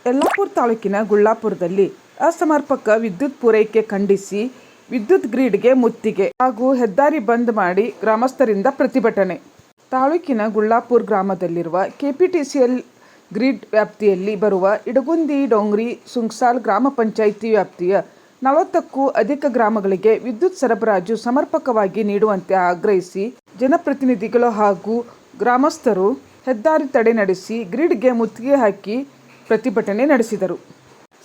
ಯಲ್ಲಾಪುರ ತಾಲೂಕಿನ ಗುಳ್ಳಾಪುರದಲ್ಲಿ ಅಸಮರ್ಪಕ ವಿದ್ಯುತ್ ಪೂರೈಕೆ ಖಂಡಿಸಿ ವಿದ್ಯುತ್ ಗ್ರಿಡ್ಗೆ ಮುತ್ತಿಗೆ ಹಾಗೂ ಹೆದ್ದಾರಿ ಬಂದ್ ಮಾಡಿ ಗ್ರಾಮಸ್ಥರಿಂದ ಪ್ರತಿಭಟನೆ. ತಾಲೂಕಿನ ಗುಳ್ಳಾಪುರ ಗ್ರಾಮದಲ್ಲಿರುವ ಕೆಪಿಟಿಸಿಎಲ್ ಗ್ರಿಡ್ ವ್ಯಾಪ್ತಿಯಲ್ಲಿ ಬರುವ ಇಡಗುಂದಿ, ಡೊಂಗ್ರಿ, ಸುಂಕಸಾಲ ಗ್ರಾಮ ಪಂಚಾಯಿತಿ ವ್ಯಾಪ್ತಿಯ 40ಕ್ಕೂ ಅಧಿಕ ಗ್ರಾಮಗಳಿಗೆ ವಿದ್ಯುತ್ ಸರಬರಾಜು ಸಮರ್ಪಕವಾಗಿ ನೀಡುವಂತೆ ಆಗ್ರಹಿಸಿ ಜನಪ್ರತಿನಿಧಿಗಳು ಹಾಗೂ ಗ್ರಾಮಸ್ಥರು ಹೆದ್ದಾರಿ ತಡೆ ನಡೆಸಿ ಗ್ರಿಡ್ಗೆ ಮುತ್ತಿಗೆ ಹಾಕಿ ಪ್ರತಿಭಟನೆ ನಡೆಸಿದರು.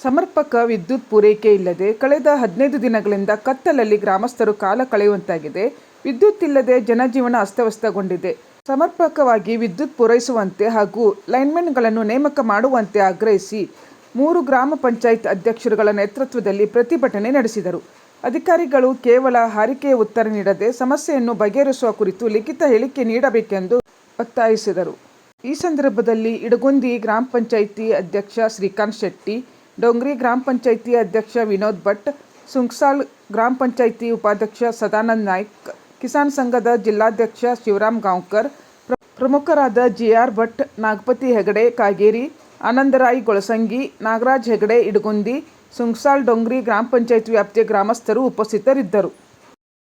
ಸಮರ್ಪಕ ವಿದ್ಯುತ್ ಪೂರೈಕೆ ಇಲ್ಲದೆ ಕಳೆದ 15 ದಿನಗಳಿಂದ ಕತ್ತಲಲ್ಲಿ ಗ್ರಾಮಸ್ಥರು ಕಾಲ ಕಳೆಯುವಂತಾಗಿದೆ. ವಿದ್ಯುತ್ ಇಲ್ಲದೆ ಜನಜೀವನ ಅಸ್ತವ್ಯಸ್ತಗೊಂಡಿದೆ. ಸಮರ್ಪಕವಾಗಿ ವಿದ್ಯುತ್ ಪೂರೈಸುವಂತೆ ಹಾಗೂ ಲೈನ್ಮೆನ್ಗಳನ್ನು ನೇಮಕ ಮಾಡುವಂತೆ ಆಗ್ರಹಿಸಿ 3 ಗ್ರಾಮ ಪಂಚಾಯತ್ ಅಧ್ಯಕ್ಷರುಗಳ ನೇತೃತ್ವದಲ್ಲಿ ಪ್ರತಿಭಟನೆ ನಡೆಸಿದರು. ಅಧಿಕಾರಿಗಳು ಕೇವಲ ಹಾರಿಕೆಯ ಉತ್ತರ ನೀಡದೆ ಸಮಸ್ಯೆಯನ್ನು ಬಗೆಹರಿಸುವ ಕುರಿತು ಲಿಖಿತ ಹೇಳಿಕೆ ನೀಡಬೇಕೆಂದು ಒತ್ತಾಯಿಸಿದರು. ಈ ಸಂದರ್ಭದಲ್ಲಿ ಇಡಗುಂದಿ ಗ್ರಾಮ ಪಂಚಾಯಿತಿ ಅಧ್ಯಕ್ಷ ಶ್ರೀಕಾಂತ್ ಶೆಟ್ಟಿ, ಡೊಂಗ್ರಿ ಗ್ರಾಮ ಪಂಚಾಯಿತಿ ಅಧ್ಯಕ್ಷ ವಿನೋದ್ ಭಟ್, ಸುಂಕಸಾಲ ಗ್ರಾಮ ಪಂಚಾಯಿತಿ ಉಪಾಧ್ಯಕ್ಷ ಸದಾನಂದ ನಾಯ್ಕ, ಕಿಸಾನ್ ಸಂಘದ ಜಿಲ್ಲಾಧ್ಯಕ್ಷ ಶಿವರಾಮ್ ಗಾಂವ್ಕರ್, ಪ್ರಮುಖರಾದ ಜಿಆರ್ ಭಟ್, ನಾಗಪತಿ ಹೆಗಡೆ ಕಾಗೇರಿ, ಆನಂದರಾಯಿ ಗೊಳಸಂಗಿ, ನಾಗರಾಜ್ ಹೆಗಡೆ ಇಡಗುಂದಿ, ಸುಂಕಸಾಲ ಡೊಂಗ್ರಿ ಗ್ರಾಮ ಪಂಚಾಯಿತಿ ವ್ಯಾಪ್ತಿಯ ಗ್ರಾಮಸ್ಥರು ಉಪಸ್ಥಿತರಿದ್ದರು.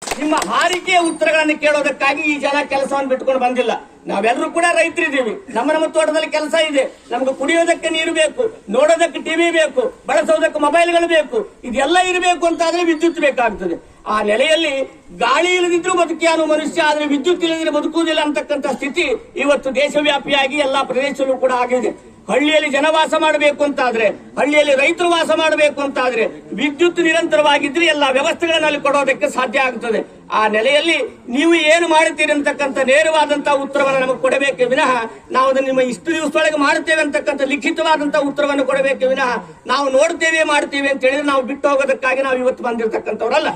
ನಿಮ್ಮ ಹಾರಿಕೆಯ ಉತ್ತರಗಳನ್ನು ಕೇಳೋದಕ್ಕಾಗಿ ಈ ಜನ ಕೆಲಸವನ್ನು ಬಿಟ್ಟುಕೊಂಡು ಬಂದಿಲ್ಲ. ನಾವೆಲ್ಲರೂ ಕೂಡ ರೈತರಿದ್ದೀವಿ. ನಮ್ಮ ತೋಟದಲ್ಲಿ ಕೆಲಸ ಇದೆ. ನಮ್ಗೆ ಕುಡಿಯೋದಕ್ಕೆ ನೀರು ಬೇಕು, ನೋಡೋದಕ್ಕೆ ಟಿವಿ ಬೇಕು, ಬಳಸೋದಕ್ಕೆ ಮೊಬೈಲ್ಗಳು ಬೇಕು. ಇದೆಲ್ಲ ಇರಬೇಕು ಅಂತಾದ್ರೆ ವಿದ್ಯುತ್ ಬೇಕಾಗ್ತದೆ. ಆ ನೆಲೆಯಲ್ಲಿ ಗಾಳಿ ಇಲ್ಲದಿದ್ರೂ ಬದುಕಿಯಾನು ಮನುಷ್ಯ, ಆದ್ರೆ ವಿದ್ಯುತ್ ಇಲ್ಲದಿದ್ರೆ ಬದುಕುವುದಿಲ್ಲ ಅಂತಕ್ಕಂಥ ಸ್ಥಿತಿ ಇವತ್ತು ದೇಶವ್ಯಾಪಿಯಾಗಿ ಎಲ್ಲಾ ಪ್ರದೇಶದಲ್ಲೂ ಕೂಡ ಆಗಿದೆ. ಹಳ್ಳಿಯಲ್ಲಿ ಜನ ವಾಸ ಮಾಡಬೇಕು ಅಂತಾದ್ರೆ, ಹಳ್ಳಿಯಲ್ಲಿ ರೈತರು ವಾಸ ಮಾಡಬೇಕು ಅಂತಾದ್ರೆ ವಿದ್ಯುತ್ ನಿರಂತರವಾಗಿದ್ರೆ ಎಲ್ಲ ವ್ಯವಸ್ಥೆಗಳನ್ನ ಅಲ್ಲಿ ಕೊಡೋದಕ್ಕೆ ಸಾಧ್ಯ ಆಗ್ತದೆ. ಆ ನೆಲೆಯಲ್ಲಿ ನೀವು ಏನು ಮಾಡುತ್ತೀರಿ ಅಂತಕ್ಕಂಥ ನೇರವಾದಂತಹ ಉತ್ತರವನ್ನು ನಮಗೆ ಕೊಡಬೇಕೆ ವಿನಃ ನಾವು ಅದನ್ನು ನಿಮ್ಮ ಇಷ್ಟು ದಿವಸದೊಳಗೆ ಮಾಡುತ್ತೇವೆ ಅಂತಕ್ಕಂಥ ಲಿಖಿತವಾದಂತಹ ಉತ್ತರವನ್ನು ಕೊಡಬೇಕೆ ವಿನಃ ನಾವು ನೋಡ್ತೇವೆ ಮಾಡ್ತೇವೆ ಅಂತ ಹೇಳಿದ್ರೆ ನಾವು ಬಿಟ್ಟು ಹೋಗೋದಕ್ಕಾಗಿ ನಾವು ಇವತ್ತು ಬಂದಿರತಕ್ಕಂಥವ್ರಲ್ಲ.